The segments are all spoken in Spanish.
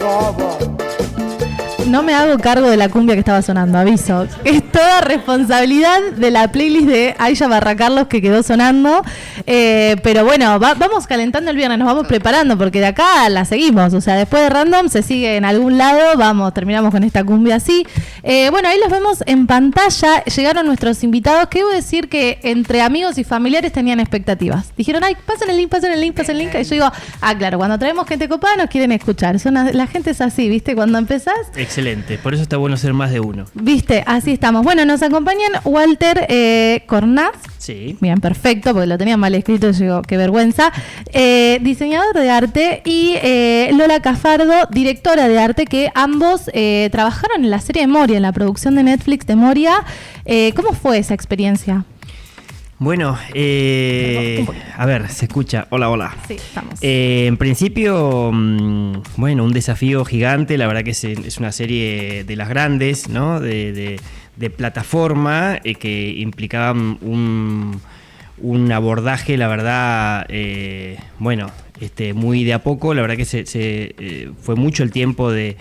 ¿Cómo? No me hago cargo de la cumbia que estaba sonando, aviso. Es toda responsabilidad de la playlist de Aisha Barra Carlos que quedó sonando. Pero bueno, vamos calentando el viernes, nos vamos preparando porque de acá la seguimos. O sea, después de Random se sigue en algún lado, terminamos con esta cumbia así. Bueno, ahí los vemos en pantalla. Llegaron nuestros invitados, que debo decir que entre amigos y familiares tenían expectativas. Dijeron, ay, pasen el link. Y yo digo, claro, cuando traemos gente copada nos quieren escuchar. La gente es así, ¿viste? Cuando empezás... Excelente, por eso está bueno ser más de uno. Viste, así estamos. Bueno, nos acompañan Walter Cornaz. Sí. Bien, perfecto, porque lo tenía mal escrito, yo digo, qué vergüenza. Diseñador de arte y Lola Cafardo, directora de arte, que ambos trabajaron en la serie de Moria, en la producción de Netflix de Moria. ¿Cómo fue esa experiencia? Bueno, a ver, se escucha. Hola. Sí, estamos. En principio, bueno, un desafío gigante. La verdad que es una serie de las grandes, ¿no? De plataforma que implicaba un abordaje, la verdad, bueno, muy de a poco. La verdad que fue mucho el tiempo de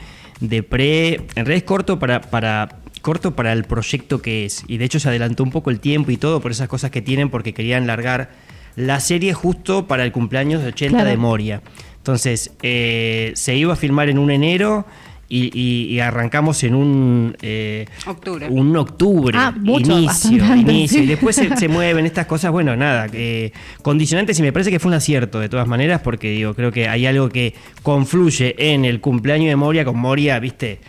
pre. En realidad es corto para el proyecto que es, y de hecho se adelantó un poco el tiempo y todo por esas cosas que tienen, porque querían largar la serie justo para el cumpleaños de 80 claro. de Moria. Entonces se iba a filmar en un enero y arrancamos en un octubre, inicio. Y después se mueven estas cosas, bueno, nada, condicionantes, y me parece que fue un acierto de todas maneras, porque digo, creo que hay algo que confluye en el cumpleaños de Moria con Moria, viste,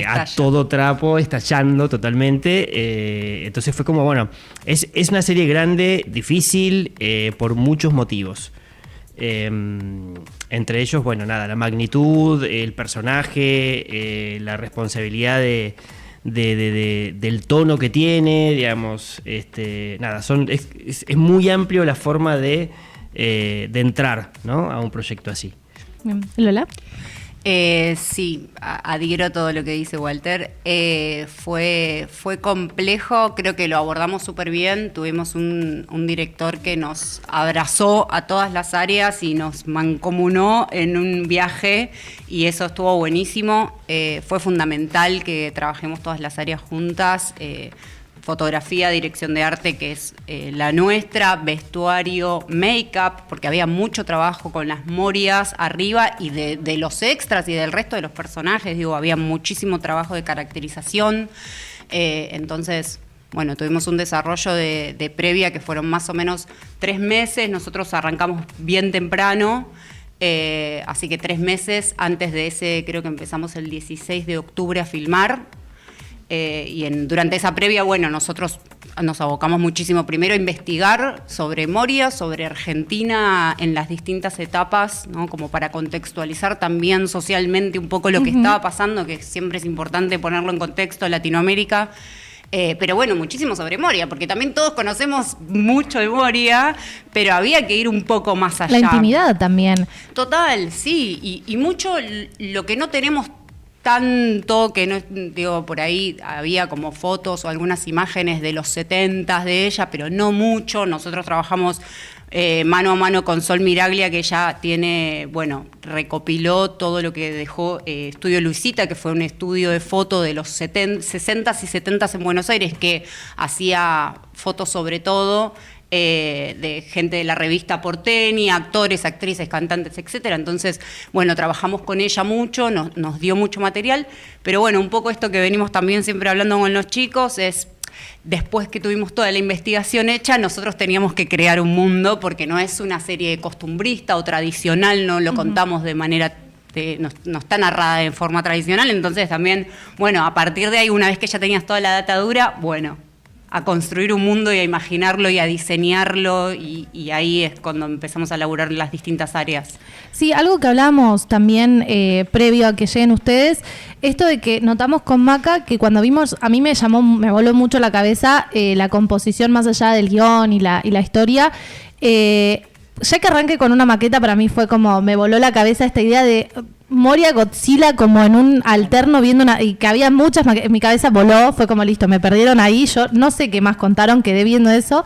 a todo trapo, estallando totalmente. Entonces fue como, bueno, es una serie grande, difícil, por muchos motivos. Entre ellos, bueno, nada, la magnitud, el personaje, la responsabilidad del tono que tiene, digamos, nada, es muy amplio la forma de entrar, ¿no?, a un proyecto así. Lola. Sí, adhiero a todo lo que dice Walter. Fue complejo, creo que lo abordamos súper bien. Tuvimos un director que nos abrazó a todas las áreas y nos mancomunó en un viaje, y eso estuvo buenísimo. Fue fundamental que trabajemos todas las áreas juntas. Fotografía, dirección de arte, que es la nuestra, vestuario, make-up, porque había mucho trabajo con las Morias arriba, y de los extras y del resto de los personajes, digo, había muchísimo trabajo de caracterización. Entonces, bueno, tuvimos un desarrollo de previa que fueron más o menos 3 meses. Nosotros arrancamos bien temprano, así que 3 meses antes de ese, creo que empezamos el 16 de octubre a filmar. Y durante esa previa, bueno, nosotros nos abocamos muchísimo primero a investigar sobre Moria, sobre Argentina en las distintas etapas, ¿no?, como para contextualizar también socialmente un poco lo que estaba pasando, que siempre es importante ponerlo en contexto, Latinoamérica. Pero bueno, muchísimo sobre Moria, porque también todos conocemos mucho de Moria, pero había que ir un poco más allá. La intimidad también. Total, sí, y mucho lo que no tenemos tanto, que no, digo, por ahí había como fotos o algunas imágenes de los 70s de ella, pero no mucho. Nosotros trabajamos mano a mano con Sol Miraglia, que ella tiene, bueno, recopiló todo lo que dejó Estudio Luisita, que fue un estudio de foto de los 60s y 70s en Buenos Aires, que hacía fotos sobre todo de gente de la revista porteña, actores, actrices, cantantes, etcétera. Entonces, bueno, trabajamos con ella mucho, nos dio mucho material, pero bueno, un poco esto que venimos también siempre hablando con los chicos es, después que tuvimos toda la investigación hecha, nosotros teníamos que crear un mundo, porque no es una serie costumbrista o tradicional, no lo contamos de manera... No está narrada en forma tradicional. Entonces también, bueno, a partir de ahí, una vez que ya tenías toda la data dura, bueno, a construir un mundo y a imaginarlo y a diseñarlo, y ahí es cuando empezamos a laburar las distintas áreas. Sí, algo que hablábamos también previo a que lleguen ustedes, esto de que notamos con Maca que cuando vimos, a mí me voló mucho la cabeza la composición más allá del guión y la historia. Ya que arranque con una maqueta, para mí fue como, me voló la cabeza esta idea de Moria Godzilla como en un alterno viendo y que había muchas, mi cabeza voló, fue como listo, me perdieron ahí, yo no sé qué más contaron, quedé viendo eso,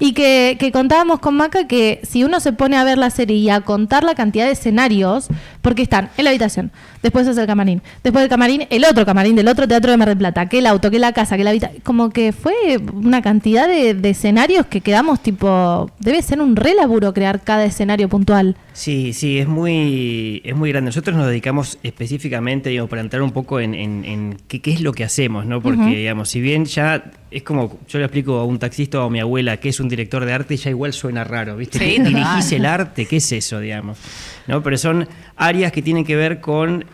y que contábamos con Maca que si uno se pone a ver la serie y a contar la cantidad de escenarios, porque están en la habitación, después es el camarín, después del camarín, el otro camarín del otro teatro de Mar del Plata, que el auto, que la casa, que la habitación, como que fue una cantidad de escenarios que quedamos tipo, debe ser un re laburo crear cada escenario puntual. Sí, es muy grande. Nosotros nos dedicamos específicamente, digamos, para entrar un poco en qué es lo que hacemos, ¿no? Porque, digamos, si bien ya es como, yo le explico a un taxista o a mi abuela que es un director de arte, ya igual suena raro, ¿viste? Sí, ¿Dirigís el arte? ¿Qué es eso, digamos? ¿No? Pero son áreas que tienen que ver con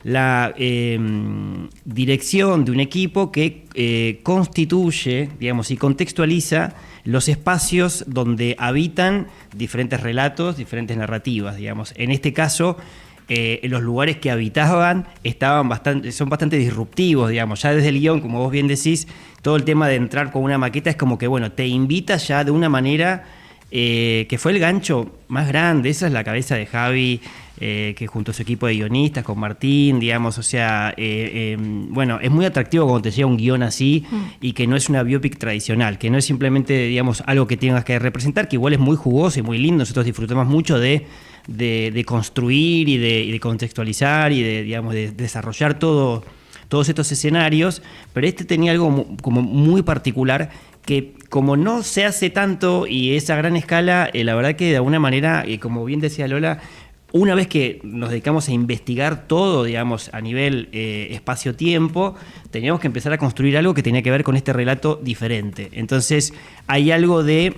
la dirección de un equipo que constituye, digamos, y contextualiza los espacios donde habitan diferentes relatos, diferentes narrativas, digamos. En este caso, los lugares que habitaban son bastante disruptivos, digamos. Ya desde el guión, como vos bien decís, todo el tema de entrar con una maqueta es como que, bueno, te invita ya de una manera que fue el gancho más grande. Esa es la cabeza de Javi, que junto a su equipo de guionistas, con Martín, digamos, o sea, bueno, es muy atractivo cuando te llega un guión así y que no es una biopic tradicional, que no es simplemente, digamos, algo que tengas que representar, que igual es muy jugoso y muy lindo. Nosotros disfrutamos mucho de construir y de contextualizar y digamos, de desarrollar todos estos escenarios, pero este tenía algo como muy particular que como no se hace tanto y es a gran escala, la verdad que de alguna manera, como bien decía Lola, una vez que nos dedicamos a investigar todo, digamos, a nivel espacio-tiempo, teníamos que empezar a construir algo que tenía que ver con este relato diferente. Entonces, hay algo de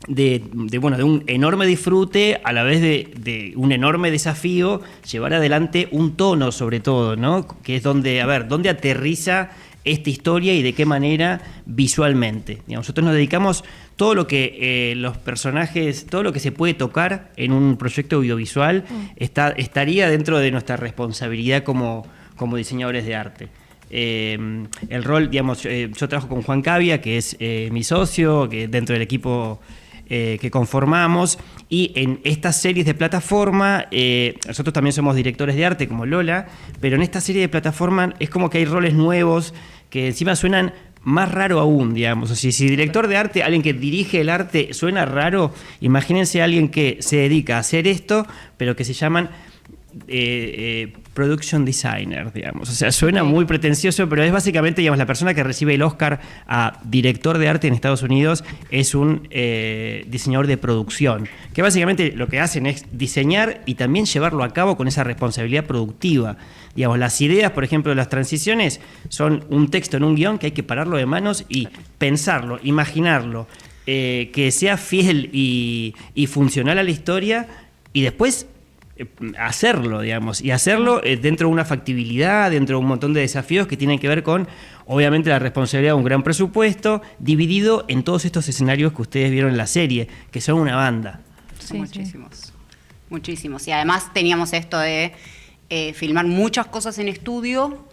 un enorme disfrute, a la vez de un enorme desafío, llevar adelante un tono sobre todo, ¿no? Que es donde aterriza esta historia y de qué manera visualmente. Digamos, nosotros nos dedicamos todo lo que los personajes, todo lo que se puede tocar en un proyecto audiovisual estaría dentro de nuestra responsabilidad como diseñadores de arte. El rol, digamos, yo trabajo con Juan Cavia, que es mi socio, que dentro del equipo que conformamos, y en estas series de plataforma, nosotros también somos directores de arte como Lola, pero en esta serie de plataforma es como que hay roles nuevos que encima suenan más raro aún, digamos. O sea, si director de arte, alguien que dirige el arte, suena raro, imagínense a alguien que se dedica a hacer esto, pero que se llaman production designer, digamos. O sea, suena muy pretencioso, pero es básicamente, digamos, la persona que recibe el Oscar a director de arte en Estados Unidos es un diseñador de producción, que básicamente lo que hacen es diseñar y también llevarlo a cabo con esa responsabilidad productiva. Digamos, las ideas, por ejemplo, de las transiciones son un texto en un guión que hay que pararlo de manos y pensarlo, imaginarlo, que sea fiel y funcional a la historia, y después hacerlo, digamos, y hacerlo dentro de una factibilidad, dentro de un montón de desafíos que tienen que ver con, obviamente, la responsabilidad de un gran presupuesto, dividido en todos estos escenarios que ustedes vieron en la serie, que son una banda. Sí, muchísimos. Y además teníamos esto de filmar muchas cosas en estudio,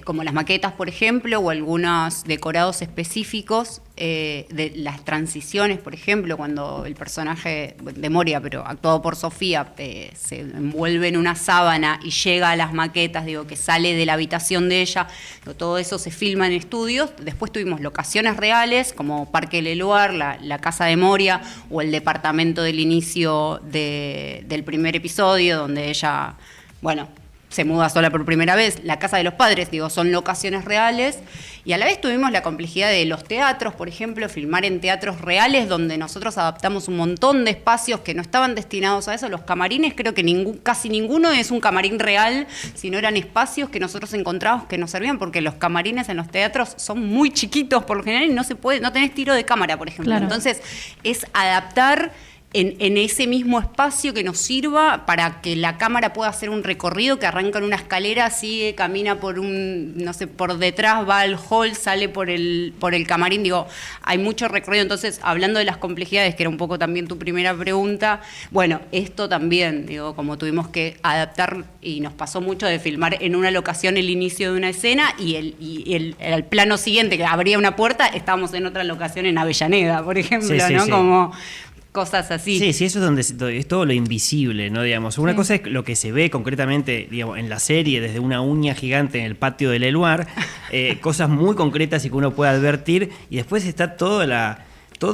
como las maquetas, por ejemplo, o algunos decorados específicos de las transiciones, por ejemplo, cuando el personaje de Moria, pero actuado por Sofía, se envuelve en una sábana y llega a las maquetas, digo, que sale de la habitación de ella, digo, todo eso se filma en estudios. Después tuvimos locaciones reales, como Parque Leluar, la casa de Moria, o el departamento del inicio del primer episodio, donde ella, bueno, se muda sola por primera vez, la casa de los padres, digo, son locaciones reales, y a la vez tuvimos la complejidad de los teatros, por ejemplo, filmar en teatros reales, donde nosotros adaptamos un montón de espacios que no estaban destinados a eso. Los camarines, creo que casi ninguno es un camarín real, sino eran espacios que nosotros encontrábamos que nos servían, porque los camarines en los teatros son muy chiquitos por lo general y no tenés tiro de cámara, por ejemplo. Claro. Entonces, es adaptar en ese mismo espacio que nos sirva para que la cámara pueda hacer un recorrido que arranca en una escalera, sigue, camina por por detrás, va al hall, sale por el camarín. Digo, hay mucho recorrido. Entonces, hablando de las complejidades, que era un poco también tu primera pregunta, bueno, esto también, digo, como tuvimos que adaptar, y nos pasó mucho de filmar en una locación el inicio de una escena y el plano siguiente, que abría una puerta, estábamos en otra locación en Avellaneda, por ejemplo, sí, ¿no? Sí. Como cosas así. Sí, eso es donde es todo lo invisible, ¿no? Digamos, una cosa es lo que se ve concretamente, digamos, en la serie, desde una uña gigante en el patio del Eluar, cosas muy concretas y que uno puede advertir, y después está todo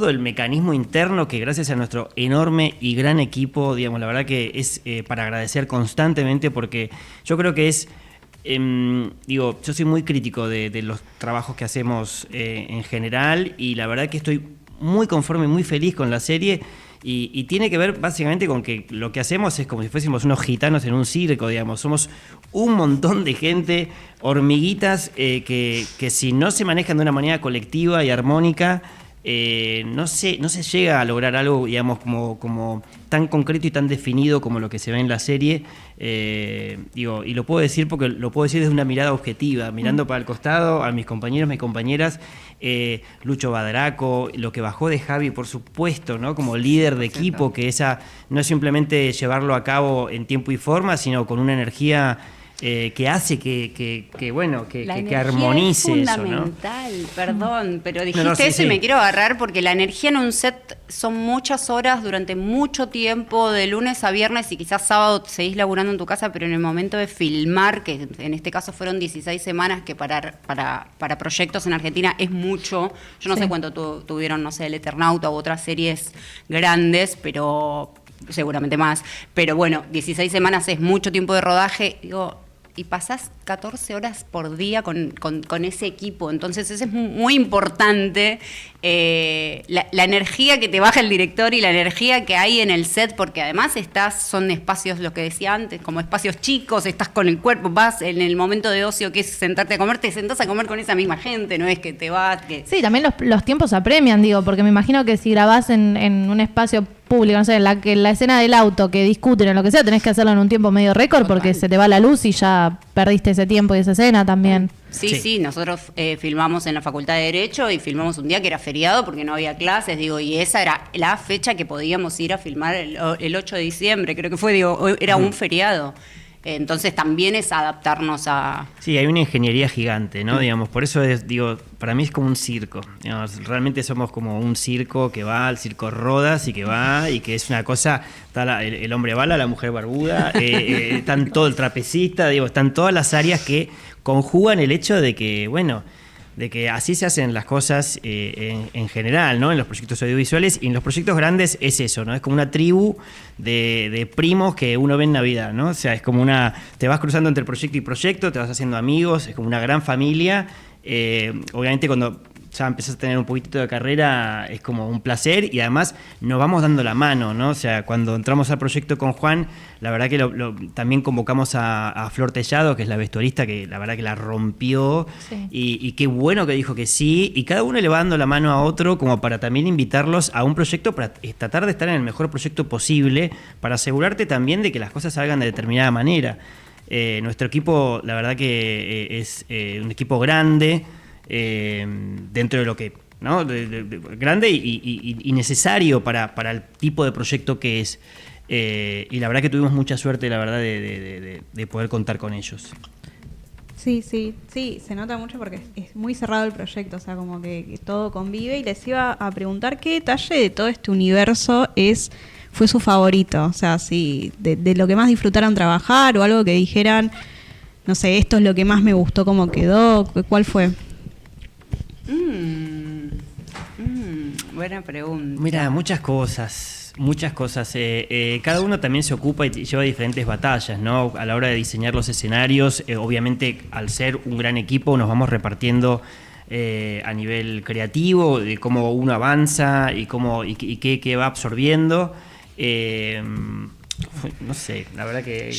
el mecanismo interno que gracias a nuestro enorme y gran equipo, digamos, la verdad que es para agradecer constantemente, porque yo creo que es... yo soy muy crítico de los trabajos que hacemos en general, y la verdad que estoy muy conforme, muy feliz con la serie, y tiene que ver básicamente con que lo que hacemos es como si fuésemos unos gitanos en un circo, digamos. Somos un montón de gente, hormiguitas, que si no se manejan de una manera colectiva y armónica, no se llega a lograr algo, digamos, como tan concreto y tan definido como lo que se ve en la serie. Y lo puedo decir porque lo puedo decir desde una mirada objetiva, mirando para el costado a mis compañeros, mis compañeras, Lucho Badraco, lo que bajó de Javi, por supuesto, ¿no? Como líder de equipo, que esa no es simplemente llevarlo a cabo en tiempo y forma, sino con una energía que hace que armonice es eso, ¿no? fundamental, perdón, pero dijiste No, sí, eso y sí. me quiero agarrar porque la energía en un set son muchas horas durante mucho tiempo, de lunes a viernes, y quizás sábado seguís laburando en tu casa, pero en el momento de filmar, que en este caso fueron 16 semanas, que para proyectos en Argentina es mucho. Yo no sé cuánto tuvieron, no sé, El Eternauta u otras series grandes, pero seguramente más. Pero bueno, 16 semanas es mucho tiempo de rodaje. Digo, y pasás 14 horas por día con ese equipo. Entonces eso es muy importante, la energía que te baja el director y la energía que hay en el set, porque además son espacios, lo que decía antes, como espacios chicos, estás con el cuerpo, vas en el momento de ocio que es sentarte a comer, te sentás a comer con esa misma gente, no es que te vas... Sí, también los tiempos apremian, digo, porque me imagino que si grabás en un espacio público, no sé, la escena del auto que discuten o lo que sea, tenés que hacerlo en un tiempo medio récord porque se te va la luz y ya perdiste ese tiempo y esa escena también. Sí, nosotros filmamos en la Facultad de Derecho y filmamos un día que era feriado porque no había clases, digo, y esa era la fecha que podíamos ir a filmar el 8 de diciembre, creo que fue, era un feriado. Entonces también es adaptarnos a... Sí, hay una ingeniería gigante, ¿no? Digamos, por eso para mí es como un circo. Digamos, realmente somos como un circo que va, al circo Rodas, y que va, y que es una cosa, está el hombre bala, la mujer barbuda, están todo el trapecista, digo, están todas las áreas que conjugan el hecho de que, bueno, de que así se hacen las cosas en general, ¿no? En los proyectos audiovisuales, y en los proyectos grandes es eso, ¿no? Es como una tribu de primos que uno ve en Navidad, ¿no? O sea, es como te vas cruzando entre proyecto y proyecto, te vas haciendo amigos, es como una gran familia. Obviamente cuando ya empezás a tener un poquitito de carrera es como un placer, y además nos vamos dando la mano, ¿no? O sea, cuando entramos al proyecto con Juan, la verdad que también convocamos a Flor Tellado, que es la vestuarista, que la verdad que la rompió, sí. y qué bueno que dijo que sí, y cada uno le va dando la mano a otro como para también invitarlos a un proyecto, para tratar de estar en el mejor proyecto posible, para asegurarte también de que las cosas salgan de determinada manera. Nuestro equipo, la verdad que es un equipo grande, dentro de lo que, ¿no? Grande y necesario para el tipo de proyecto que es, y la verdad que tuvimos mucha suerte, la verdad, de poder contar con ellos. Sí, se nota mucho porque es muy cerrado el proyecto, o sea, como que todo convive. Y les iba a preguntar qué detalle de todo este universo fue su favorito, o sea, si de lo que más disfrutaron trabajar, o algo que dijeran, no sé, esto es lo que más me gustó, cómo quedó, ¿cuál fue? Buena pregunta. Mira, muchas cosas. Cada uno también se ocupa y lleva diferentes batallas, ¿no? A la hora de diseñar los escenarios, obviamente al ser un gran equipo nos vamos repartiendo a nivel creativo, de cómo uno avanza y qué va absorbiendo. No sé, la verdad que...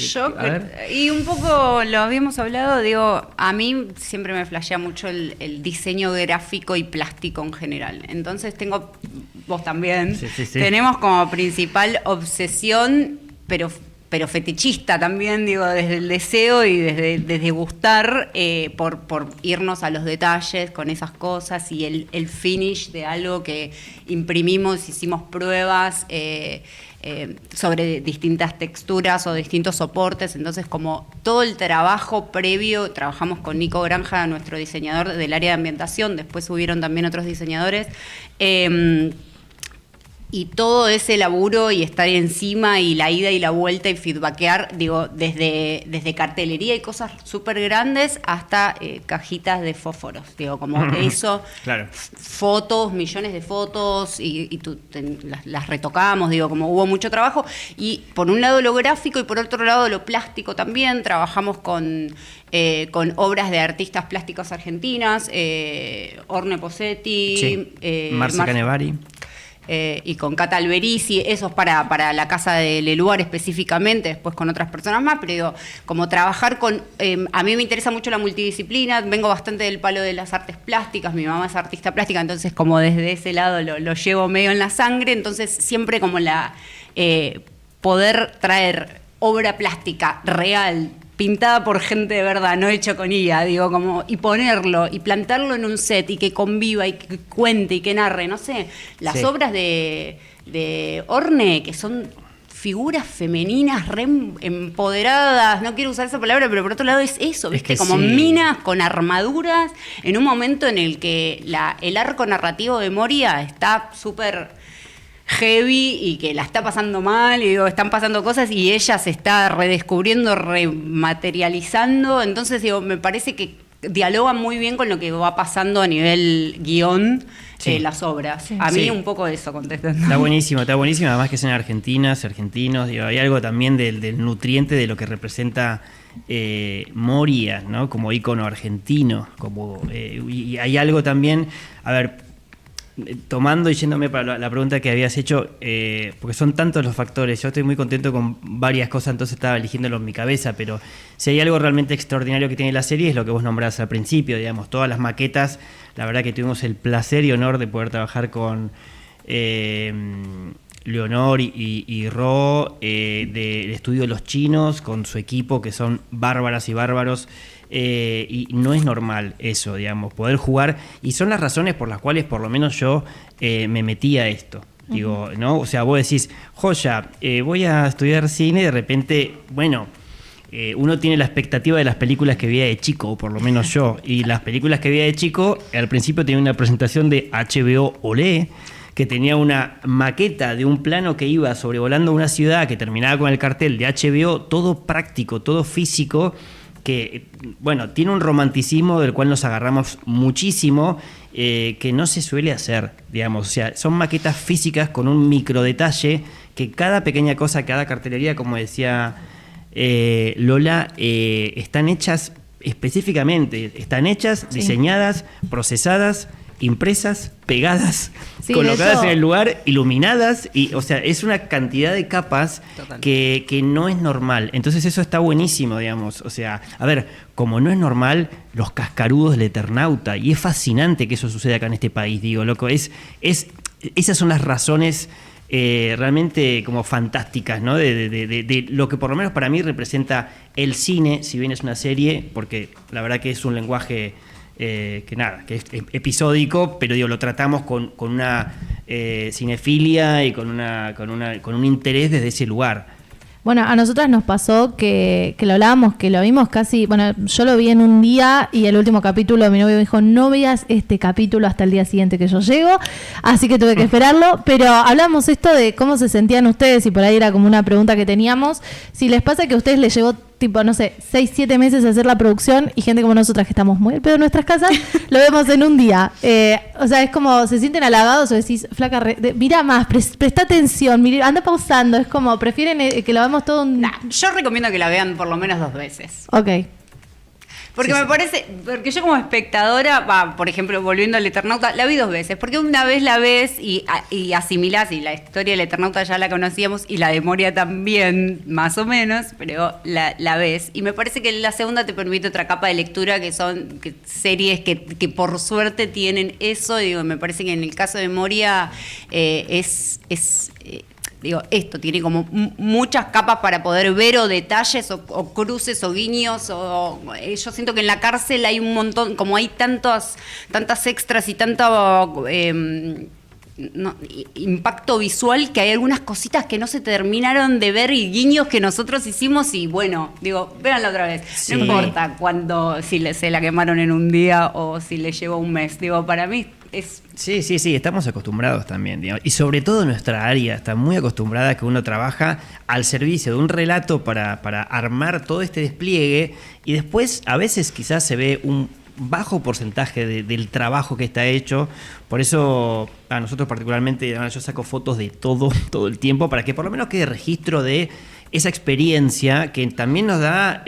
Y un poco lo habíamos hablado, digo, a mí siempre me flashea mucho el diseño gráfico y plástico en general. Entonces vos también, sí. tenemos como principal obsesión, pero fetichista también, digo, desde el deseo y desde gustar, por irnos a los detalles con esas cosas, y el finish de algo que imprimimos, hicimos pruebas sobre distintas texturas o distintos soportes. Entonces, como todo el trabajo previo, trabajamos con Nico Granja, nuestro diseñador del área de ambientación, después hubieron también otros diseñadores, Y todo ese laburo y estar encima y la ida y la vuelta y feedbackear, digo, desde cartelería y cosas súper grandes hasta cajitas de fósforos. Digo, como eso, claro. Fotos, millones de fotos y las retocamos, digo, como hubo mucho trabajo. Y por un lado lo gráfico y por otro lado lo plástico también. Trabajamos con obras de artistas plásticas argentinas, Orne Posetti, sí. Marce Canevari. Y con Cata Alberici, eso es para la casa de Leluar específicamente, después con otras personas más, pero digo, como trabajar con... a mí me interesa mucho la multidisciplina, vengo bastante del palo de las artes plásticas, mi mamá es artista plástica, entonces como desde ese lado lo llevo medio en la sangre, entonces siempre como poder traer obra plástica real, pintada por gente de verdad, no hecho con IA, digo, como, y ponerlo, y plantarlo en un set, y que conviva, y que cuente, y que narre, no sé, las obras de Orne, que son figuras femeninas re empoderadas, no quiero usar esa palabra, pero por otro lado es eso, ¿viste? Es que como sí. minas con armaduras, en un momento en el que el arco narrativo de Moria está súper heavy y que la está pasando mal y digo, están pasando cosas y ella se está redescubriendo, rematerializando, entonces digo, me parece que dialogan muy bien con lo que va pasando a nivel guión, sí. Las obras. Sí. A mí sí. Un poco eso contestando. Está buenísimo, además que sean argentinas, argentinos, digo, hay algo también del nutriente de lo que representa Moria, ¿no? Como ícono argentino, como y hay algo también, a ver, tomando y yéndome para la pregunta que habías hecho, porque son tantos los factores, yo estoy muy contento con varias cosas, entonces estaba eligiéndolo en mi cabeza, pero si hay algo realmente extraordinario que tiene la serie es lo que vos nombrás al principio, digamos, todas las maquetas, la verdad que tuvimos el placer y honor de poder trabajar con Leonor y Ro del estudio Los Chinos, con su equipo que son bárbaras y bárbaros. Y no es normal eso, digamos, poder jugar, y son las razones por las cuales por lo menos yo me metí a esto, digo, ¿no? O sea, vos decís, joya, voy a estudiar cine, de repente, bueno, uno tiene la expectativa de las películas que veía de chico, o por lo menos yo, y las películas que veía de chico, al principio tenía una presentación de HBO Olé, que tenía una maqueta de un plano que iba sobrevolando una ciudad, que terminaba con el cartel de HBO, todo práctico, todo físico, que, bueno, tiene un romanticismo del cual nos agarramos muchísimo, que no se suele hacer, digamos. O sea, son maquetas físicas con un micro detalle, que cada pequeña cosa, cada cartelería, como decía Lola, están hechas específicamente, están hechas, sí. Diseñadas, procesadas, impresas, pegadas, sí, colocadas en el lugar, iluminadas, y, o sea, es una cantidad de capas que no es normal. Entonces eso está buenísimo, digamos. O sea, a ver, como no es normal, los cascarudos del Eternauta, y es fascinante que eso suceda acá en este país, digo, loco, esas son las razones realmente como fantásticas, ¿no? De lo que por lo menos para mí representa el cine, si bien es una serie, porque la verdad que es un lenguaje que es episódico, pero digo, lo tratamos con una cinefilia y con un interés desde ese lugar. Bueno, a nosotras nos pasó que lo hablábamos, que lo vimos casi, bueno, yo lo vi en un día y el último capítulo mi novio me dijo, no veas este capítulo hasta el día siguiente que yo llego, así que tuve que esperarlo, pero hablamos esto de cómo se sentían ustedes, y por ahí era como una pregunta que teníamos, si les pasa que a ustedes les llegó tipo, no sé, 6, 7 meses a hacer la producción, y gente como nosotras que estamos muy al pedo en nuestras casas, lo vemos en un día. O sea, es como, se sienten halagados o decís, flaca, mira más, presta atención, anda pausando, es como, prefieren que lo vemos todo un... Yo recomiendo que la vean por lo menos 2 veces. Ok. Porque sí, me parece, porque yo como espectadora, por ejemplo, volviendo al Eternauta, la vi 2 veces, porque una vez la ves y asimilás, y la historia del Eternauta ya la conocíamos, y la de Moria también, más o menos, pero la ves. Y me parece que la segunda te permite otra capa de lectura, que son series que por suerte tienen eso. Digo, me parece que en el caso de Moria digo, esto tiene como muchas capas para poder ver, o detalles, o cruces, o guiños, yo siento que en la cárcel hay un montón, como hay tantas extras y tanto impacto visual, que hay algunas cositas que no se terminaron de ver, y guiños que nosotros hicimos, y bueno, digo, véanla otra vez. Sí. No importa si se la quemaron en un día o si le llevó un mes. Digo, para mí Sí, estamos acostumbrados también, digamos. Y sobre todo nuestra área está muy acostumbrada a que uno trabaja al servicio de un relato para armar todo este despliegue, y después a veces quizás se ve un bajo porcentaje del trabajo que está hecho. Por eso a nosotros particularmente yo saco fotos de todo el tiempo, para que por lo menos quede registro de esa experiencia que también nos da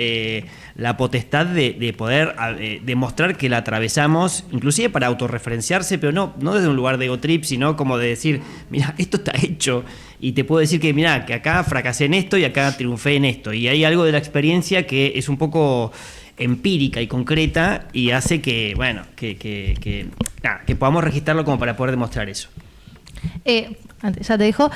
la potestad de poder demostrar que la atravesamos, inclusive para autorreferenciarse, pero no desde un lugar de ego trip, sino como de decir, mira, esto está hecho, y te puedo decir que mira, que acá fracasé en esto y acá triunfé en esto, y hay algo de la experiencia que es un poco empírica y concreta, y hace que, bueno, que podamos registrarlo como para poder demostrar eso. Ya te dejo,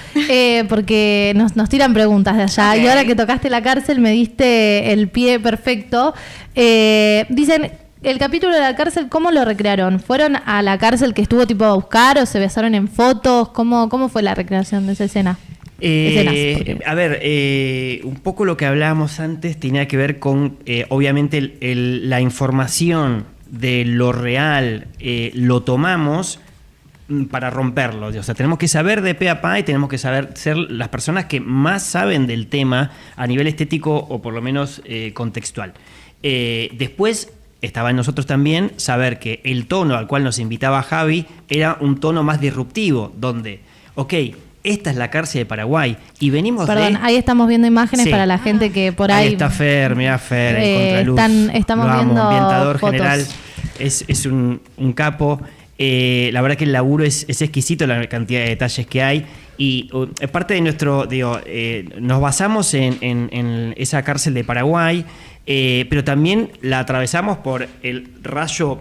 porque nos tiran preguntas de allá. Okay. Y ahora que tocaste la cárcel me diste el pie perfecto. Dicen, el capítulo de la cárcel, ¿cómo lo recrearon? ¿Fueron a la cárcel que estuvo tipo a buscar o se besaron en fotos? ¿Cómo fue la recreación de esa escena? A ver, un poco lo que hablábamos antes tenía que ver con, obviamente, la información de lo real, lo tomamos para romperlo. O sea, tenemos que saber de pe a pa y tenemos que saber ser las personas que más saben del tema a nivel estético o por lo menos contextual. Después estaba en nosotros también saber que el tono al cual nos invitaba Javi era un tono más disruptivo, donde, esta es la cárcel de Paraguay y venimos ahí estamos viendo imágenes para la gente que por ahí está Fer, mirá Fer, en Contraluz. Estamos viendo ambientador fotos. General, es un capo. La verdad que el laburo es exquisito, la cantidad de detalles que hay, y parte de nuestro, nos basamos en esa cárcel de Paraguay, pero también la atravesamos por el rayo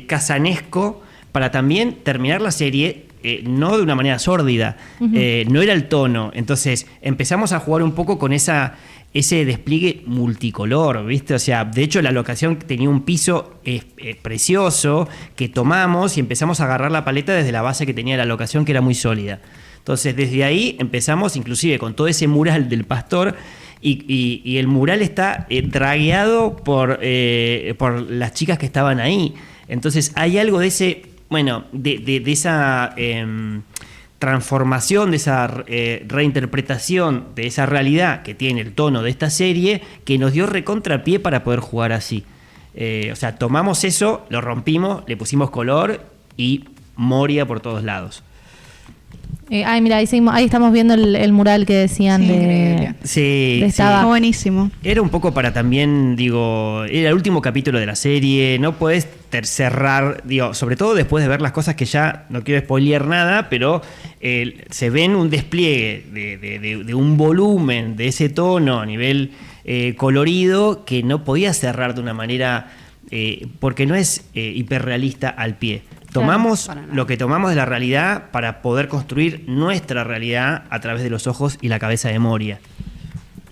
casanesco para también terminar la serie no de una manera sórdida. No era el tono, entonces empezamos a jugar un poco con ese despliegue multicolor, ¿viste? O sea, de hecho la locación tenía un piso precioso que tomamos y empezamos a agarrar la paleta desde la base que tenía la locación, que era muy sólida. Entonces desde ahí empezamos inclusive con todo ese mural del pastor, y el mural está dragueado por las chicas que estaban ahí. Entonces hay algo de ese, de esa transformación, de esa reinterpretación de esa realidad que tiene el tono de esta serie, que nos dio recontrapié para poder jugar así. O sea, tomamos eso, lo rompimos, le pusimos color y Moria por todos lados. Mira, ahí estamos viendo el mural que decían estaba buenísimo. Era un poco para también, era el último capítulo de la serie, no podés cerrar, sobre todo después de ver las cosas que ya, no quiero spoilear nada, pero se ven un despliegue de un volumen de ese tono a nivel colorido que no podía cerrar de una manera, porque no es hiperrealista al pie. Tomamos lo que tomamos de la realidad para poder construir nuestra realidad a través de los ojos y la cabeza de Moria.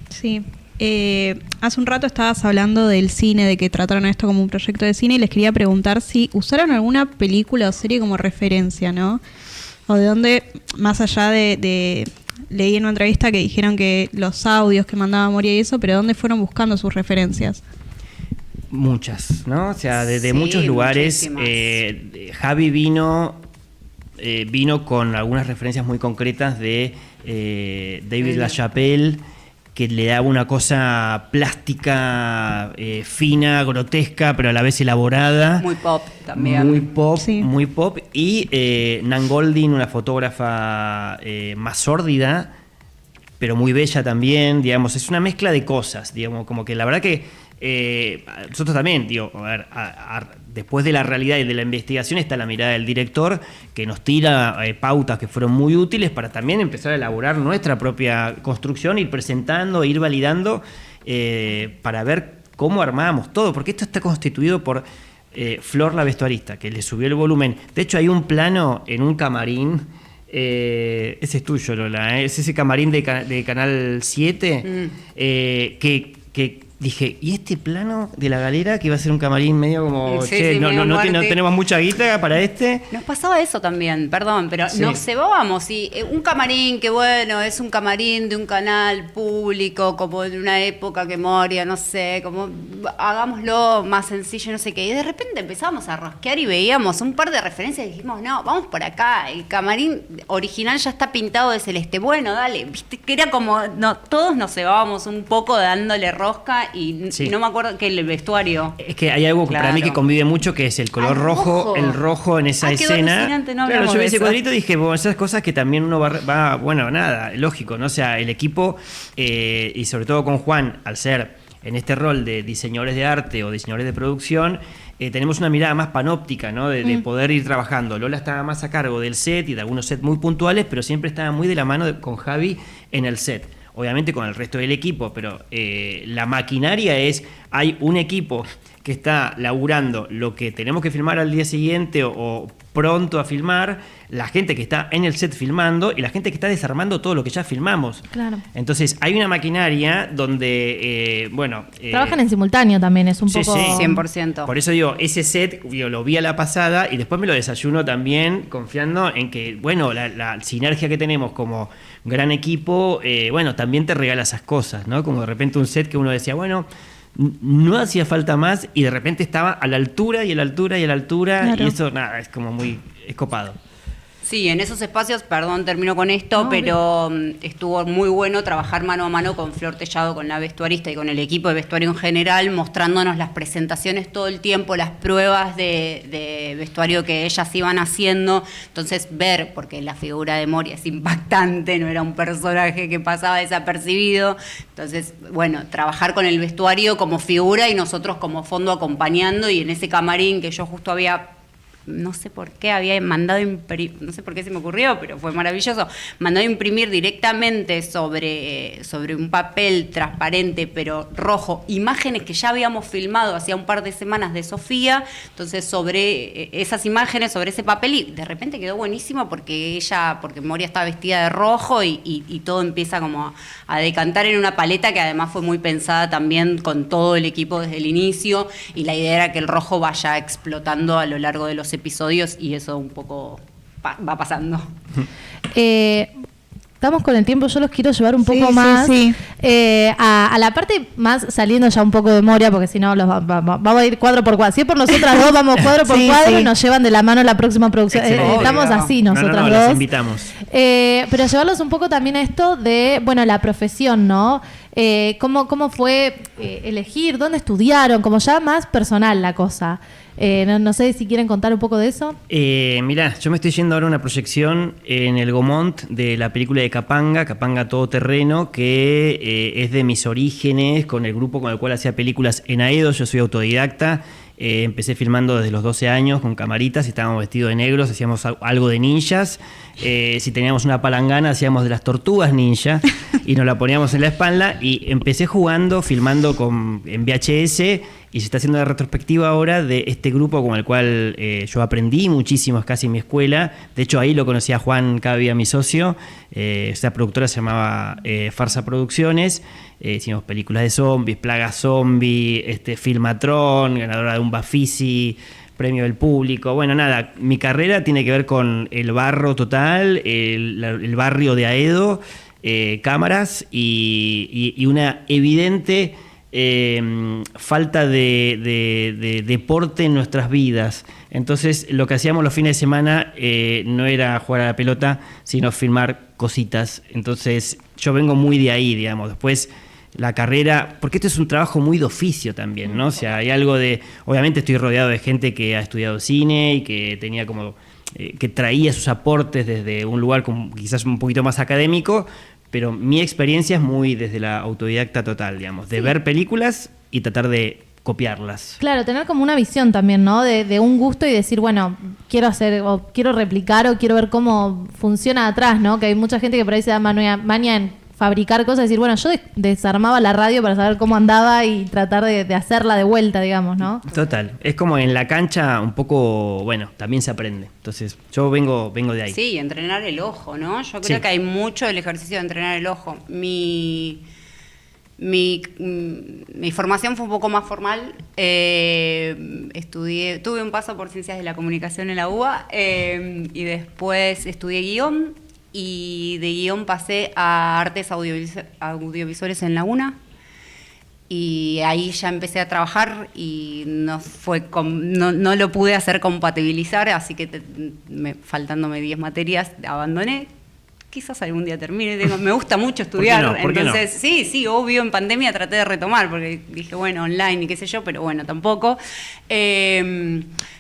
Sí. Hace un rato estabas hablando del cine, de que trataron esto como un proyecto de cine, y les quería preguntar si usaron alguna película o serie como referencia, ¿no? O de dónde, más allá de leí en una entrevista que dijeron que los audios que mandaba Moria y eso, pero ¿dónde fueron buscando sus referencias? Muchas, ¿no? O sea, desde muchos lugares. Javi vino con algunas referencias muy concretas de David LaChapelle, que le daba una cosa plástica, fina, grotesca, pero a la vez elaborada. Muy pop también. Muy pop, sí. Muy pop. Y Nan Goldin, una fotógrafa más sórdida, pero muy bella también, es una mezcla de cosas, como que la verdad que nosotros también, después de la realidad y de la investigación está la mirada del director, que nos tira pautas que fueron muy útiles para también empezar a elaborar nuestra propia construcción, ir presentando, ir validando, para ver cómo armábamos todo, porque esto está constituido por Flor, la vestuarista, que le subió el volumen. De hecho hay un plano en un camarín, ese es tuyo, Lola, es ese camarín de Canal 7, que dije, ¿y este plano de la galera que iba a ser un camarín medio como, Sí, che, sí, no medio muerte. tenemos mucha guita para este? Nos pasaba eso también, perdón, pero Sí. nos cebábamos y un camarín que bueno, es un camarín de un canal público, como de una época que Moria, no sé, como hagámoslo más sencillo, no sé qué. Y de repente empezamos a rosquear y veíamos un par de referencias y dijimos, no, vamos por acá, el camarín original ya está pintado de celeste. Bueno, dale, viste que era como, no, todos nos cebábamos un poco dándole rosca y Sí. no me acuerdo que el vestuario. Es que hay algo que para mí Claro. que convive mucho, que es el color Ah, rojo, rojo. el rojo en esa Ah, quedó escena. alucinante, no Claro, hablamos yo vi de ese eso. cuadrito y dije, bueno, esas cosas que también uno bueno, nada, lógico, ¿no? O sea, el equipo, y sobre todo con Juan, al ser en este rol de diseñadores de arte o diseñadores de producción, tenemos una mirada más panóptica, ¿no? De poder ir trabajando. Lola estaba más a cargo del set y de algunos sets muy puntuales, pero siempre estaba muy de la mano con Javi en el set. Obviamente con el resto del equipo, pero la maquinaria hay un equipo que está laburando lo que tenemos que filmar al día siguiente o pronto a filmar, la gente que está en el set filmando y la gente que está desarmando todo lo que ya filmamos. Claro. Entonces hay una maquinaria donde, Trabajan en simultáneo también, es un sí, poco... sí. 100%. Por eso digo, ese set yo lo vi a la pasada y después me lo desayuno también confiando en que, bueno, la sinergia que tenemos como gran equipo, bueno, también te regala esas cosas, ¿no? Como de repente un set que uno decía, bueno, no hacía falta más y de repente estaba a la altura y a la altura y a la altura Claro. y eso, nada, es como muy escopado. Sí, en esos espacios, perdón, termino con esto, pero estuvo muy bueno trabajar mano a mano con Flor Tellado, con la vestuarista y con el equipo de vestuario en general, mostrándonos las presentaciones todo el tiempo, las pruebas de vestuario que ellas iban haciendo. Entonces, ver, porque la figura de Moria es impactante, no era un personaje que pasaba desapercibido. Entonces, bueno, trabajar con el vestuario como figura y nosotros como fondo acompañando, y en ese camarín que yo justo había... No sé por qué había mandado imprimir, no sé por qué se me ocurrió, pero fue maravilloso, mandado imprimir directamente sobre un papel transparente pero rojo, imágenes que ya habíamos filmado hacía un par de semanas de Sofía. Entonces sobre esas imágenes, sobre ese papel, y de repente quedó buenísimo porque Moria está vestida de rojo y todo empieza como a decantar en una paleta que además fue muy pensada también con todo el equipo desde el inicio, y la idea era que el rojo vaya explotando a lo largo de los episodios, y eso un poco va pasando. Estamos con el tiempo, yo los quiero llevar un Sí, poco sí, más sí. A la parte más, saliendo ya un poco de Moria, porque si no vamos a ir cuadro por cuadro. Si es por nosotras dos, vamos cuadro por Sí, cuadro sí. y nos llevan de la mano a la próxima producción. Excelente. Estamos Obvio. así No, nosotras las dos. invitamos. Pero llevarlos un poco también a esto de, bueno, la profesión, ¿no? ¿Cómo fue elegir? ¿Dónde estudiaron? Como ya más personal la cosa. No sé si quieren contar un poco de eso. Mirá, yo me estoy yendo ahora a una proyección en el Gomont de la película de Capanga Todoterreno, que es de mis orígenes, con el grupo con el cual hacía películas en Aedo. Yo soy autodidacta, empecé filmando desde los 12 años con camaritas y estábamos vestidos de negros, hacíamos algo de ninjas. Si teníamos una palangana, hacíamos de las tortugas ninja y nos la poníamos en la espalda, y empecé jugando, filmando en VHS, y se está haciendo la retrospectiva ahora de este grupo con el cual yo aprendí muchísimo, es casi mi escuela. De hecho, ahí lo conocí a Juan Cavia, mi socio. Esta productora se llamaba Farsa Producciones. Hicimos películas de zombies, Plaga Zombie, Filmatron, ganadora de un Bafisi, premio del público. Bueno, nada, mi carrera tiene que ver con el barro total, el barrio de Aedo, cámaras y una evidente falta de deporte en nuestras vidas. Entonces, lo que hacíamos los fines de semana no era jugar a la pelota, sino filmar cositas. Entonces, yo vengo muy de ahí, digamos. Después, la carrera, porque esto es un trabajo muy de oficio también, ¿no? O sea, hay algo de... Obviamente estoy rodeado de gente que ha estudiado cine y que tenía como... que traía sus aportes desde un lugar quizás un poquito más académico, pero mi experiencia es muy desde la autodidacta total, digamos, de ver películas y tratar de copiarlas. Claro, tener como una visión también, ¿no? De un gusto y decir, bueno, quiero hacer, o quiero replicar, o quiero ver cómo funciona atrás, ¿no? Que hay mucha gente que por ahí se da maña en fabricar cosas, decir, bueno, yo desarmaba la radio para saber cómo andaba y tratar de hacerla de vuelta, digamos, ¿no? Total, es como en la cancha un poco, bueno, también se aprende. Entonces, yo vengo de ahí. Sí, entrenar el ojo, ¿no? Yo creo Sí. que hay mucho del ejercicio de entrenar el ojo. Mi Mi formación fue un poco más formal. Tuve un paso por Ciencias de la Comunicación en la UBA y después estudié guión y de guión pasé a Artes Audiovisuales en la UNA y ahí ya empecé a trabajar y no lo pude hacer compatibilizar, así que faltándome 10 materias abandoné. Quizás algún día termine, me gusta mucho estudiar, ¿Por qué no? entonces sí, obvio, en pandemia traté de retomar, porque dije, bueno, online y qué sé yo, pero bueno, tampoco.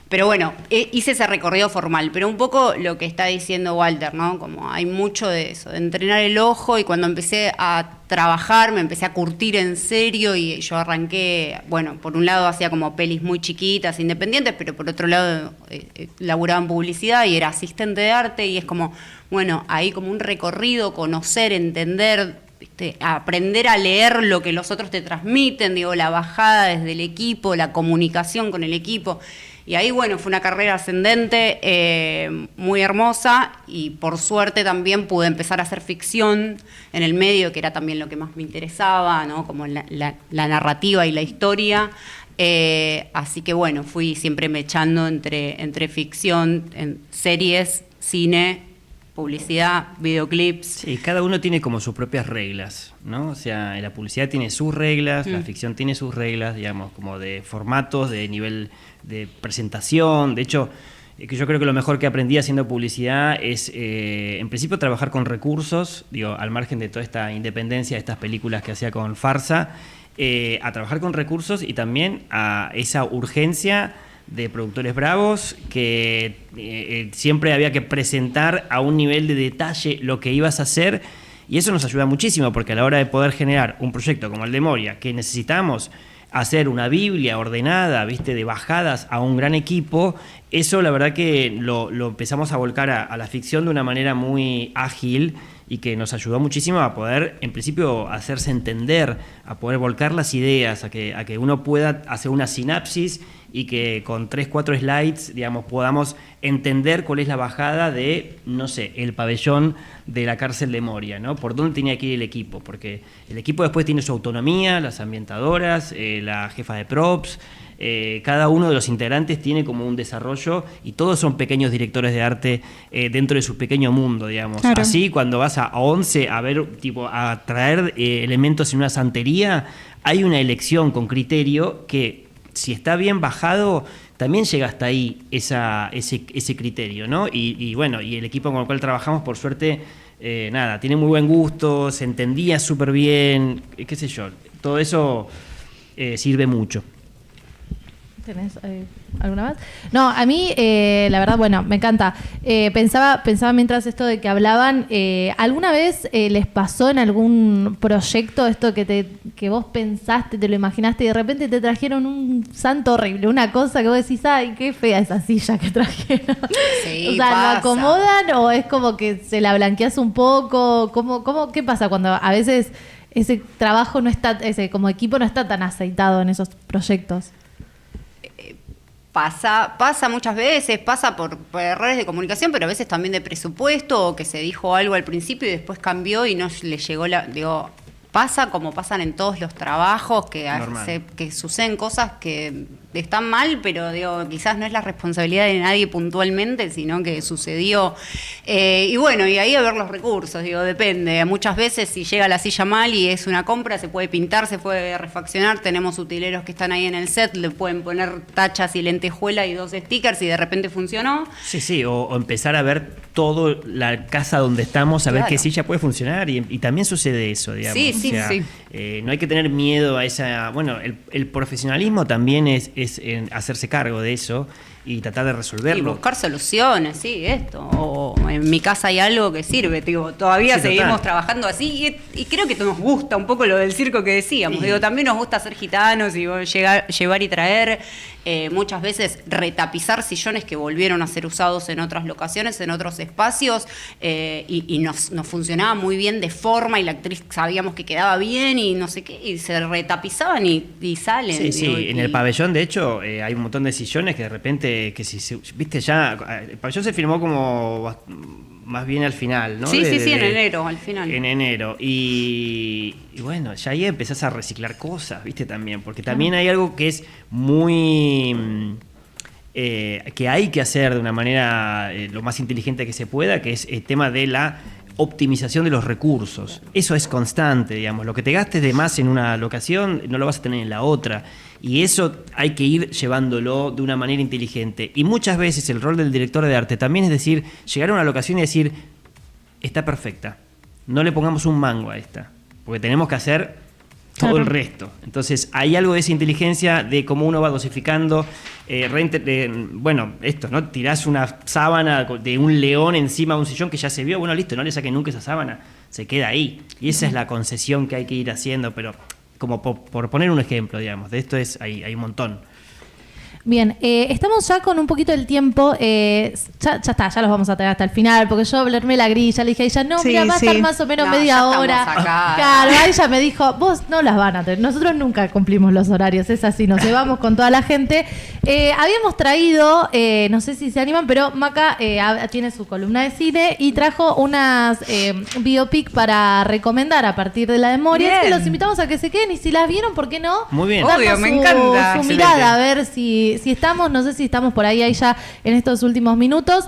Pero bueno, hice ese recorrido formal, pero un poco lo que está diciendo Walter, ¿no? Como hay mucho de eso, de entrenar el ojo, y cuando empecé a trabajar, me empecé a curtir en serio y yo arranqué, bueno, por un lado hacía como pelis muy chiquitas, independientes, pero por otro lado laburaba en publicidad y era asistente de arte y es como, bueno, ahí como un recorrido, conocer, entender, aprender a leer lo que los otros te transmiten, digo, la bajada desde el equipo, la comunicación con el equipo. Y ahí, bueno, fue una carrera ascendente, muy hermosa, y por suerte también pude empezar a hacer ficción en el medio, que era también lo que más me interesaba, ¿no? Como la narrativa y la historia. Así que, bueno, fui siempre mechando entre ficción, en series, cine, publicidad, videoclips. Sí, cada uno tiene como sus propias reglas, ¿no? O sea, la publicidad tiene sus reglas, la ficción tiene sus reglas, digamos, como de formatos, de nivel de presentación. De hecho, que yo creo que lo mejor que aprendí haciendo publicidad es, en principio, trabajar con recursos, digo, al margen de toda esta independencia de estas películas que hacía con Farsa, a trabajar con recursos y también a esa urgencia de productores bravos que siempre había que presentar a un nivel de detalle lo que ibas a hacer, y eso nos ayuda muchísimo porque a la hora de poder generar un proyecto como el de Moria, que necesitamos hacer una Biblia ordenada, ¿viste?, de bajadas a un gran equipo, eso la verdad que lo empezamos a volcar a la ficción de una manera muy ágil y que nos ayudó muchísimo a poder, en principio, hacerse entender, a poder volcar las ideas, a que uno pueda hacer una sinapsis y que con 3, 4 slides, digamos, podamos entender cuál es la bajada de, no sé, el pabellón de la cárcel de Moria, ¿no? Por dónde tenía que ir el equipo, porque el equipo después tiene su autonomía, las ambientadoras, la jefa de props, cada uno de los integrantes tiene como un desarrollo y todos son pequeños directores de arte dentro de su pequeño mundo, digamos. Claro. Así, cuando vas a 11 a ver, tipo, a traer elementos en una santería, hay una elección con criterio que, si está bien bajado, también llega hasta ahí ese criterio, ¿no? Y bueno, y el equipo con el cual trabajamos, por suerte, nada, tiene muy buen gusto, se entendía súper bien, qué sé yo, todo eso sirve mucho. ¿Tenés alguna más? No, a mí, la verdad, bueno, me encanta. Pensaba mientras esto de que hablaban, ¿alguna vez les pasó en algún proyecto esto que vos pensaste, te lo imaginaste y de repente te trajeron un santo horrible, una cosa que vos decís, ay, qué fea esa silla que trajeron? Sí, o sea, pasa. ¿lo acomodan o es como que se la blanqueas un poco? ¿Qué pasa cuando a veces ese trabajo no está, como equipo no está tan aceitado en esos proyectos? Pasa muchas veces, pasa por errores de comunicación, pero a veces también de presupuesto, o que se dijo algo al principio y después cambió y no le llegó digo, pasa como pasan en todos los trabajos, que suceden cosas que están mal, pero digo, quizás no es la responsabilidad de nadie puntualmente, sino que sucedió. Y bueno, y ahí a ver los recursos, digo, depende. Muchas veces si llega la silla mal y es una compra, se puede pintar, se puede refaccionar, tenemos utileros que están ahí en el set, le pueden poner tachas y lentejuela y 2 stickers y de repente funcionó. Sí, o empezar a ver toda la casa donde estamos, a ver qué silla puede funcionar, y también sucede eso, digamos. Sí. No hay que tener miedo a esa... Bueno, el profesionalismo también es en hacerse cargo de eso y tratar de resolverlo. Y buscar soluciones, sí, esto. O en mi casa hay algo que sirve, digo, todavía seguimos trabajando así y creo que nos gusta un poco lo del circo que decíamos. Digo, también nos gusta ser gitanos y llevar y traer. Muchas veces retapizar sillones que volvieron a ser usados en otras locaciones, en otros espacios, y nos funcionaba muy bien de forma y la actriz sabíamos que quedaba bien y no sé qué, y se retapizaban y salen. Sí, en el pabellón, de hecho, hay un montón de sillones que de repente, viste, ya, el pabellón se filmó como más bien al final, ¿no? Sí, en enero, al final. En enero. Y bueno, ya ahí empezás a reciclar cosas, ¿viste? También, porque también hay algo que es muy... que hay que hacer de una manera lo más inteligente que se pueda, que es el tema de la optimización de los recursos. Eso es constante, digamos. Lo que te gastes de más en una locación no lo vas a tener en la otra. Y eso hay que ir llevándolo de una manera inteligente. Y muchas veces el rol del director de arte también es decir, llegar a una locación y decir, está perfecta, no le pongamos un mango a esta, porque tenemos que hacer todo el resto. Entonces hay algo de esa inteligencia de cómo uno va dosificando. Bueno, esto, ¿no? Tirás una sábana de un león encima de un sillón que ya se vio, bueno, listo, no le saquen nunca esa sábana, se queda ahí. Y esa es la concesión que hay que ir haciendo, pero como por poner un ejemplo, digamos, de esto hay un montón. Bien, estamos ya con un poquito del tiempo, ya está, ya los vamos a tener hasta el final, porque yo hablarme la grilla, le dije a ella, no, Sí, mira, va a estar más o menos media hora. Acá. Claro, ella me dijo, vos no las van a tener, nosotros nunca cumplimos los horarios, es así, nos llevamos con toda la gente. Habíamos traído, no sé si se animan, pero Maca tiene su columna de cine y trajo unas biopic para recomendar a partir de la memoria. Es que los invitamos a que se queden y si las vieron, ¿por qué no? Muy bien. Darnos Obvio, me encanta. Su Excelente. mirada, a ver si estamos, no sé si estamos por ahí ya en estos últimos minutos,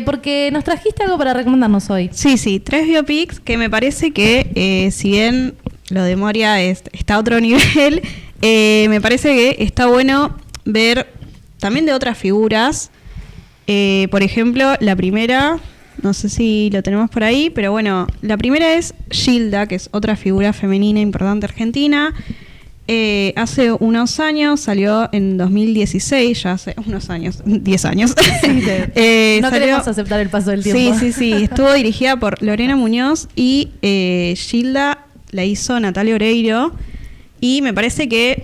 porque nos trajiste algo para recomendarnos hoy. Sí, 3 biopics que me parece que, si bien lo de Moria está a otro nivel, me parece que está bueno ver también de otras figuras. Por ejemplo, la primera, no sé si lo tenemos por ahí, pero bueno, la primera es Gilda, que es otra figura femenina importante argentina. Hace unos años, salió en 2016, ya hace unos años, 10 años. No queremos aceptar el paso del tiempo. Sí. Estuvo dirigida por Lorena Muñoz y Gilda la hizo Natalia Oreiro. Y me parece que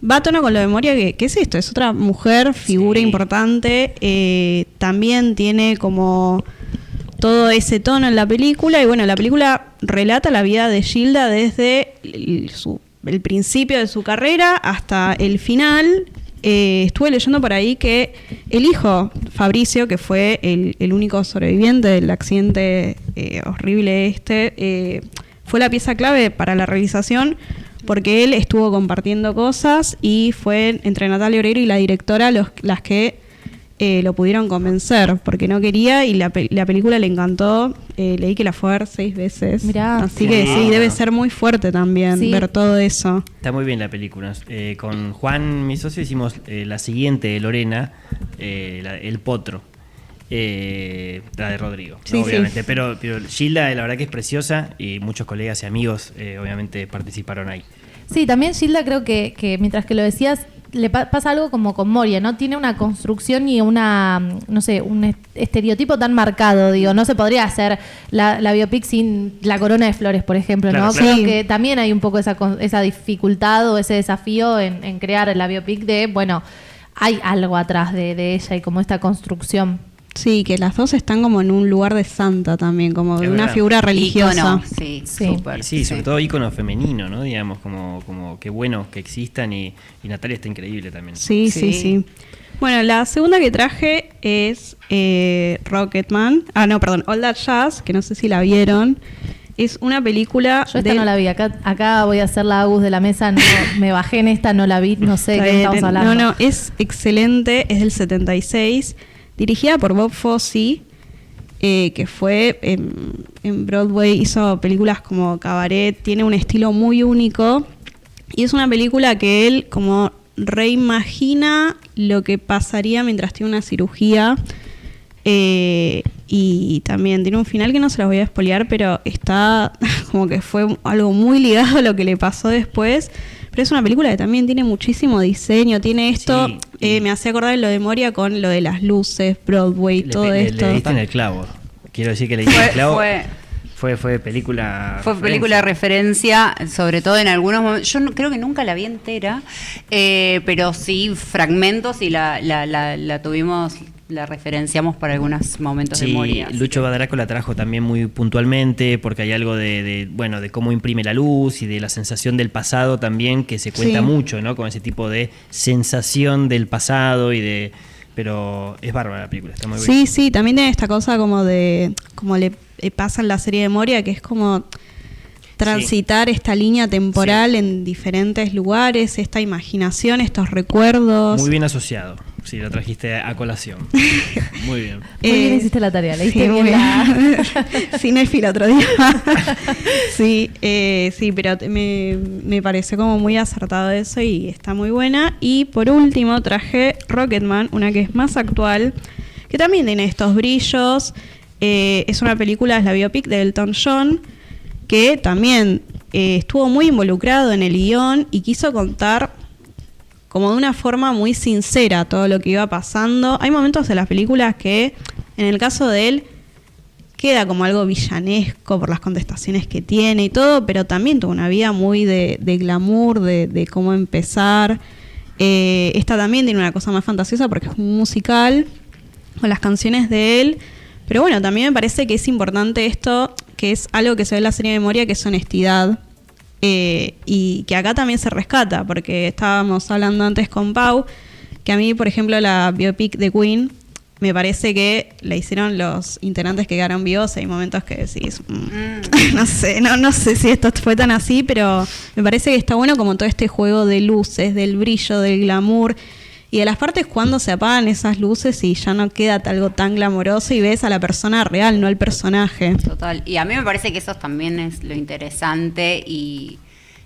va a tono con lo de Moria, que es esto, es otra mujer, figura importante. También tiene como todo ese tono en la película. Y bueno, la película relata la vida de Gilda desde el principio de su carrera hasta el final. Estuve leyendo por ahí que el hijo, Fabricio, que fue el único sobreviviente del accidente horrible fue la pieza clave para la realización, porque él estuvo compartiendo cosas y fue entre Natalia Oreiro y la directora las que lo pudieron convencer, porque no quería y la película le encantó. Leí que la fue a ver 6 veces. Mirá. Así que sí, debe ser muy fuerte también ver todo eso. Está muy bien la película. Con Juan, mi socio, hicimos la siguiente de Lorena, El Potro. La de Rodrigo, Sí, ¿no? Obviamente. sí. Pero Gilda, la verdad que es preciosa y muchos colegas y amigos obviamente participaron ahí. Sí, también Gilda creo que mientras que lo decías, le pasa algo como con Moria, ¿no? Tiene una construcción y no sé, un estereotipo tan marcado, digo, no se podría hacer la biopic sin La Corona de Flores, por ejemplo, Claro, ¿no? claro. Creo que también hay un poco esa dificultad o ese desafío en crear la biopic de, bueno, hay algo atrás de ella y como esta construcción. Sí, que las dos están como en un lugar de santa también, como de Es una verdad. figura religiosa. Ícono, sí, Sí. súper. Y sí, sobre todo ícono femenino, ¿no? Digamos, como qué bueno que existan y Natalia está increíble también. Sí. Bueno, la segunda que traje es Rocketman. All That Jazz, que no sé si la vieron. Es una película. Yo esta no la vi, acá voy a hacer la Agus de la mesa, no, me bajé en esta, no la vi, no sé de qué estamos hablando. No, es excelente, es del 76, dirigida por Bob Fosse, que fue en Broadway, hizo películas como Cabaret, tiene un estilo muy único y es una película que él como reimagina lo que pasaría mientras tiene una cirugía. Y también tiene un final que no se los voy a spoilear, pero está como que fue algo muy ligado a lo que le pasó después. Pero es una película que también tiene muchísimo diseño, tiene esto, Sí. me hacía acordar de lo de Moria con lo de las luces, Broadway, todo esto. Le diste en el clavo. Quiero decir que le diste en el clavo. Fue película. Fue película de referencia, sobre todo en algunos momentos. Yo creo que nunca la vi entera, pero sí fragmentos y la tuvimos, la referenciamos para algunos momentos de Moria. Sí, Lucho Badaraco la trajo también muy puntualmente porque hay algo de cómo imprime la luz y de la sensación del pasado también que se cuenta mucho, ¿no? Con ese tipo de sensación del pasado y de pero es bárbara la película, está muy bien. Sí, sí, también tiene esta cosa como le pasa en la serie de Moria, que es como transitar esta línea temporal en diferentes lugares, esta imaginación, estos recuerdos. Muy bien asociado, sí, lo trajiste a colación. Muy bien. Muy bien hiciste la tarea, leíste sí, bien la... Cinéfila otro día. Sí, pero me pareció como muy acertado eso y está muy buena. Y por último traje Rocketman, una que es más actual, que también tiene estos brillos. Es una película, es la biopic de Elton John, que también estuvo muy involucrado en el guión y quiso contar como de una forma muy sincera todo lo que iba pasando. Hay momentos en las películas que, en el caso de él, queda como algo villanesco por las contestaciones que tiene y todo, pero también tuvo una vida muy de glamour, de cómo empezar. Esta también tiene una cosa más fantasiosa porque es un musical con las canciones de él. Pero bueno, también me parece que es importante esto, que es algo que se ve en la serie de Memoria, que es honestidad. Y que acá también se rescata, porque estábamos hablando antes con Pau, que a mí, por ejemplo, la biopic de Queen, me parece que la hicieron los integrantes que quedaron vivos. Hay momentos que decís, no sé si esto fue tan así, pero me parece que está bueno como todo este juego de luces, del brillo, del glamour. Y de las partes cuando se apagan esas luces y ya no queda algo tan glamoroso y ves a la persona real, no al personaje. Total. Y a mí me parece que eso también es lo interesante y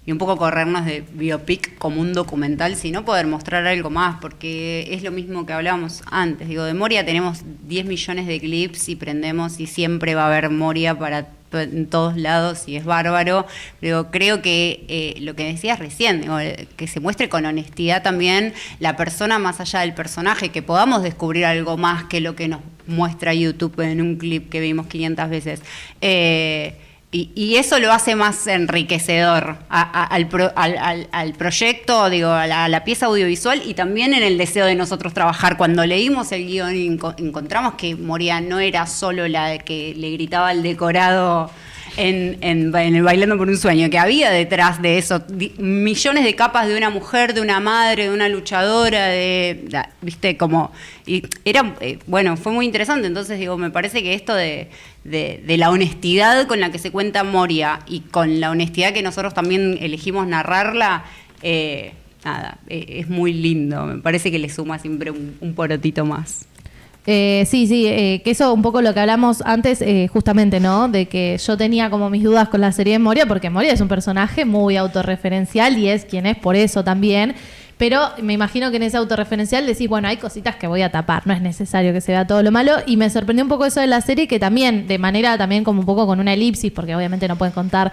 un poco corrernos de biopic como un documental, sino poder mostrar algo más, porque es lo mismo que hablábamos antes. Digo, de Moria tenemos 10 millones de clips y prendemos y siempre va a haber Moria en todos lados y es bárbaro. Pero creo que lo que decías recién, digo, que se muestre con honestidad también la persona más allá del personaje, que podamos descubrir algo más que lo que nos muestra YouTube en un clip que vimos 500 veces. Y eso lo hace más enriquecedor al proyecto, digo, a la pieza audiovisual y también en el deseo de nosotros trabajar. Cuando leímos el guión y encontramos que Moria no era solo la que le gritaba al decorado en el Bailando por un Sueño, que había detrás de eso millones de capas de una mujer, de una madre, de una luchadora, viste, como, y era, bueno, fue muy interesante. Entonces digo, me parece que esto de la honestidad con la que se cuenta Moria y con la honestidad que nosotros también elegimos narrarla, es muy lindo. Me parece que le suma siempre un porotito más. Sí, que eso un poco lo que hablamos antes, justamente, ¿no? De que yo tenía como mis dudas con la serie de Moria, porque Moria es un personaje muy autorreferencial y es quien es por eso también. Pero me imagino que en ese autorreferencial decís, bueno, hay cositas que voy a tapar, no es necesario que se vea todo lo malo. Y me sorprendió un poco eso de la serie, que también, de manera también como un poco con una elipsis, porque obviamente no pueden contar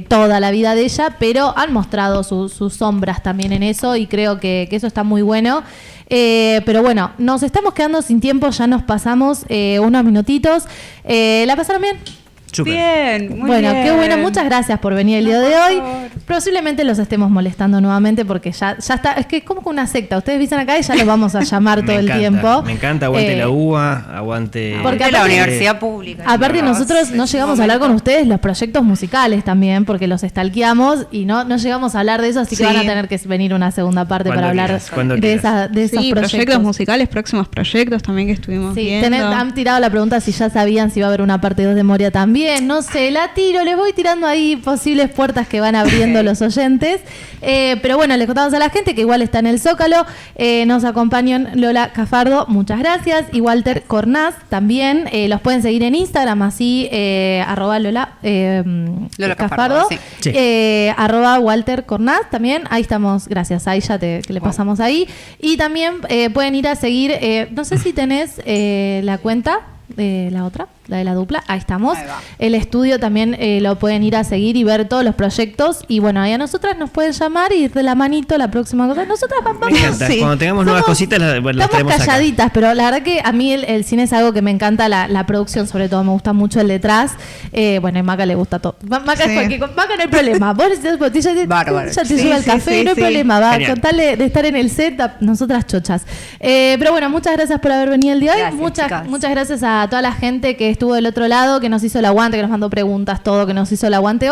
toda la vida de ella, pero han mostrado sus sombras también en eso y creo que eso está muy bueno. Pero bueno, nos estamos quedando sin tiempo, ya nos pasamos unos minutitos. ¿La pasaron bien? Súper. Bien, muy bueno, bien. qué bueno, muchas gracias por venir el día de hoy. Posiblemente los estemos molestando nuevamente porque ya está, es que es como una secta. Ustedes dicen acá y ya los vamos a llamar todo el tiempo. Me encanta, aguante la UBA, aguante... Porque la universidad pública. Aparte nosotros no llegamos a hablar con ustedes los proyectos musicales también, porque los stalkeamos y no llegamos a hablar de eso, así que van a tener que venir una segunda parte para hablar de esos proyectos musicales, próximos proyectos también que estuvimos viendo. Han tirado la pregunta si ya sabían si iba a haber una parte 2 de Moria también. No sé, la tiro, les voy tirando ahí posibles puertas que van abriendo los oyentes. Pero bueno, les contamos a la gente que igual está en el Zócalo. Nos acompañan Lola Cafardo, muchas gracias. Y Walter Cornaz también. Los pueden seguir en Instagram, así, @Lola Cafardo. Sí. @Walter Cornaz también. Ahí estamos, gracias. Ahí ya que le pasamos ahí. Y también pueden ir a seguir, no sé si tenés la cuenta de la otra, la de la dupla, ahí estamos. Ahí el estudio también lo pueden ir a seguir y ver todos los proyectos. Y bueno, ahí a nosotras nos pueden llamar y ir de la manito la próxima cosa. Nosotras vamos. Me encanta. Cuando tengamos nuevas cositas las traemos acá. Estamos calladitas, pero la verdad que a mí el cine es algo que me encanta, la producción sobre todo, me gusta mucho el detrás. Bueno, a Maca le gusta todo. Maca no hay problema. Vos necesitas botella, ya te sube el café, no hay problema. Va a contarle de estar en el set, nosotras chochas. Pero bueno, muchas gracias por haber venido el día de hoy. Muchas gracias a toda la gente que estuvo del otro lado, que nos hizo el aguante, que nos mandó preguntas, todo, que nos hizo el aguante hoy.